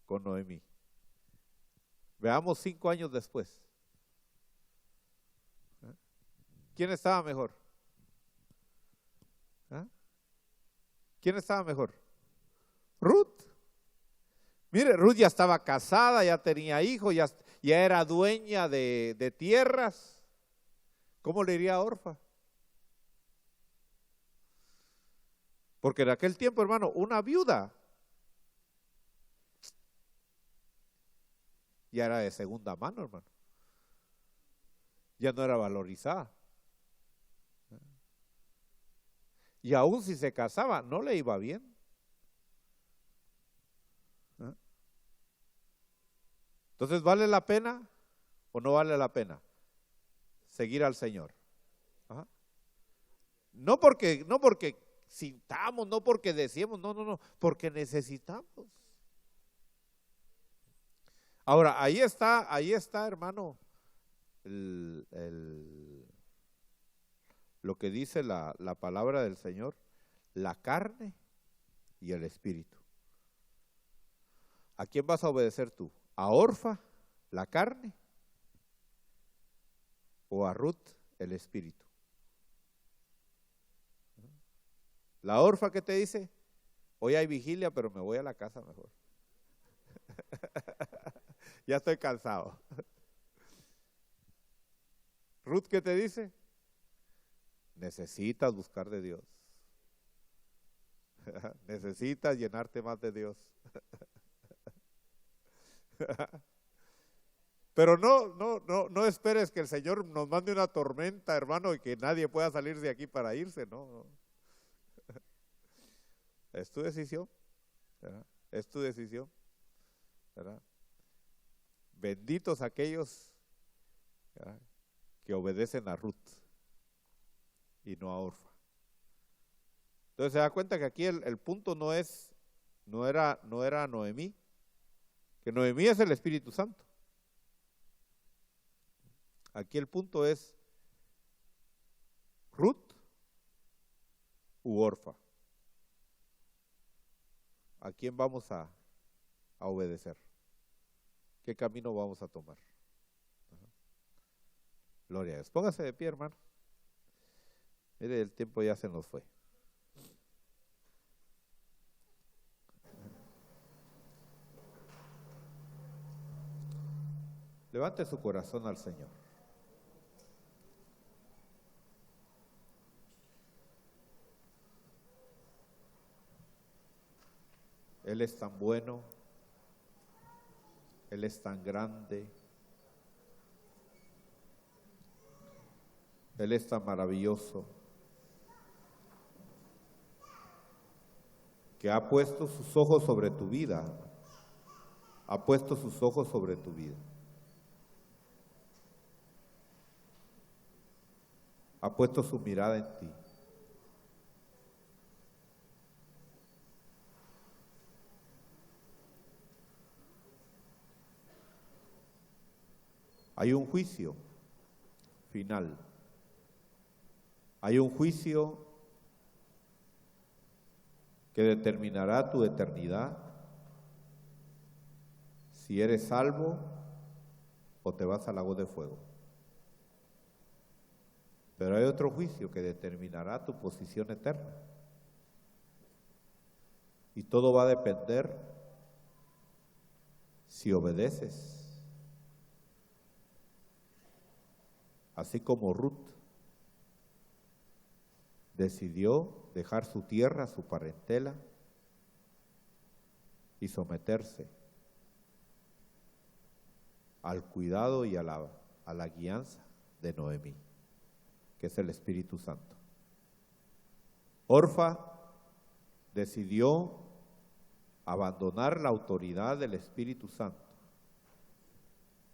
con Noemí. Veamos 5 años después. ¿Quién estaba mejor? ¿Quién estaba mejor? Ruth. Mire, Ruth ya estaba casada, ya tenía hijos, ya ya era dueña de tierras, ¿cómo le iría a Orfa? Porque en aquel tiempo, hermano, una viuda ya era de segunda mano, hermano. Ya no era valorizada. Y aún si se casaba, no le iba bien. Entonces, ¿vale la pena o no vale la pena seguir al Señor? Ajá. No porque sintamos, no porque decíamos, no, porque necesitamos. Ahora, ahí está, hermano, lo que dice la palabra del Señor, la carne y el espíritu. ¿A quién vas a obedecer tú? ¿A Orfa, la carne, o a Ruth, el espíritu? La Orfa que te dice, hoy hay vigilia, pero me voy a la casa mejor. Ya estoy cansado. Ruth, ¿qué te dice? Necesitas buscar de Dios. Necesitas llenarte más de Dios. Pero no esperes que el Señor nos mande una tormenta, hermano, y que nadie pueda salir de aquí para irse, no. Es tu decisión, ¿verdad? Es tu decisión, ¿verdad? Benditos aquellos, ¿verdad?, que obedecen a Ruth y no a Orfa. Entonces se da cuenta que aquí el punto no era Noemí, que Noemí es el Espíritu Santo. Aquí el punto es Ruth u Orfa. ¿A quién vamos a obedecer? ¿Qué camino vamos a tomar? Gloria a Dios. Póngase de pie, hermano. Mire, el tiempo ya se nos fue. Levante su corazón al Señor. Él es tan bueno, Él es tan grande, Él es tan maravilloso, que ha puesto sus ojos sobre tu vida, ha puesto sus ojos sobre tu vida. Ha puesto su mirada en ti. Hay un juicio final. Hay un juicio que determinará tu eternidad, si eres salvo o te vas al lago de fuego. Pero hay otro juicio que determinará tu posición eterna. Y todo va a depender si obedeces. Así como Ruth decidió dejar su tierra, su parentela, y someterse al cuidado y a la guianza de Noemí, que es el Espíritu Santo. Orfa decidió abandonar la autoridad del Espíritu Santo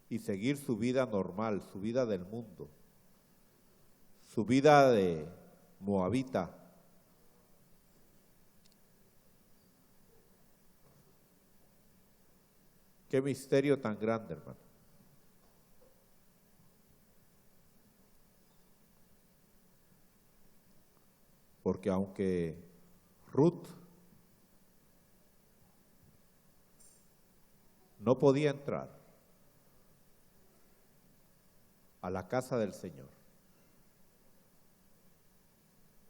y seguir su vida normal, su vida del mundo, su vida de moabita. Qué misterio tan grande, hermano. Porque aunque Ruth no podía entrar a la casa del Señor,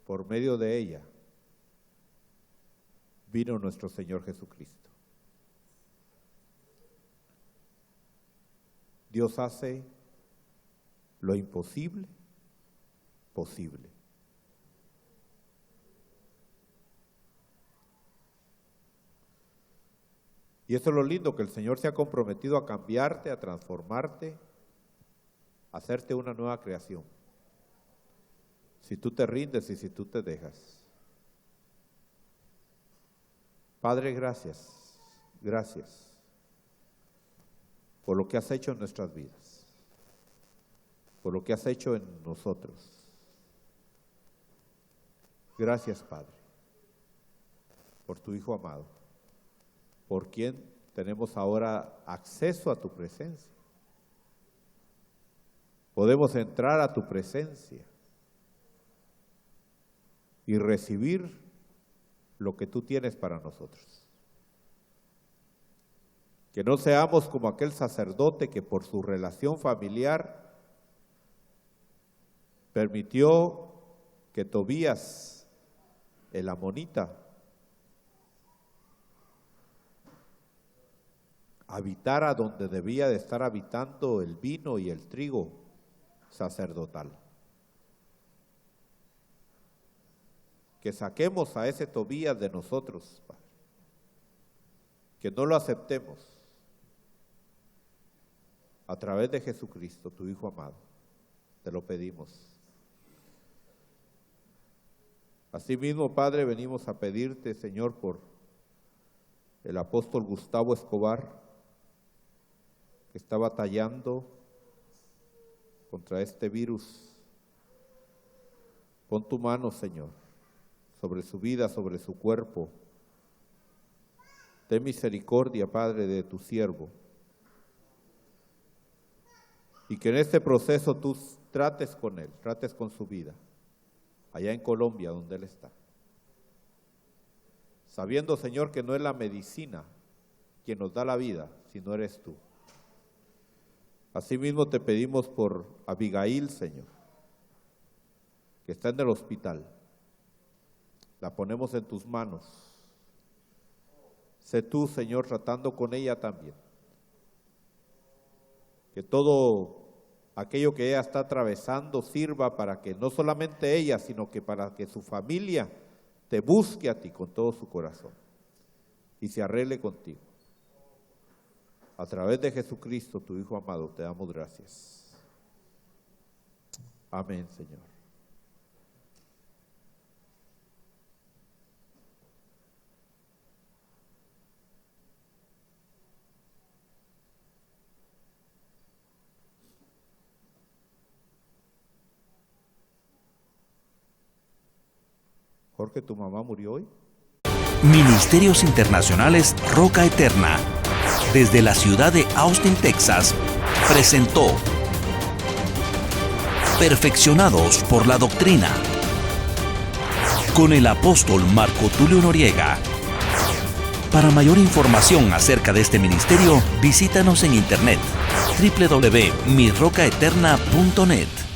por medio de ella vino nuestro Señor Jesucristo. Dios hace lo imposible posible. Y eso es lo lindo, que el Señor se ha comprometido a cambiarte, a transformarte, a hacerte una nueva creación. Si tú te rindes y si tú te dejas. Padre, gracias, gracias por lo que has hecho en nuestras vidas, por lo que has hecho en nosotros. Gracias, Padre, por tu Hijo amado, por quien tenemos ahora acceso a tu presencia. Podemos entrar a tu presencia y recibir lo que tú tienes para nosotros. Que no seamos como aquel sacerdote que por su relación familiar permitió que Tobías, el amonita, habitara donde debía de estar habitando el vino y el trigo sacerdotal. Que saquemos a ese Tobías de nosotros, Padre. Que no lo aceptemos. A través de Jesucristo, tu Hijo amado, te lo pedimos. Asimismo, Padre, venimos a pedirte, Señor, por el apóstol Gustavo Escobar, que está batallando contra este virus. Pon tu mano, Señor, sobre su vida, sobre su cuerpo. Ten misericordia, Padre, de tu siervo. Y que en este proceso tú trates con él, trates con su vida, allá en Colombia, donde él está. Sabiendo, Señor, que no es la medicina quien nos da la vida, sino eres tú. Asimismo te pedimos por Abigail, Señor, que está en el hospital. La ponemos en tus manos. Sé tú, Señor, tratando con ella también. Que todo aquello que ella está atravesando sirva para que no solamente ella, sino que para que su familia te busque a ti con todo su corazón y se arregle contigo. A través de Jesucristo, tu Hijo amado, te damos gracias. Amén, Señor. Jorge, ¿tu mamá murió hoy? Ministerios Internacionales Roca Eterna, desde la ciudad de Austin, Texas, presentó Perfeccionados por la Doctrina, con el apóstol Marco Tulio Noriega. Para mayor información acerca de este ministerio, visítanos en internet www.mirrocaeterna.net.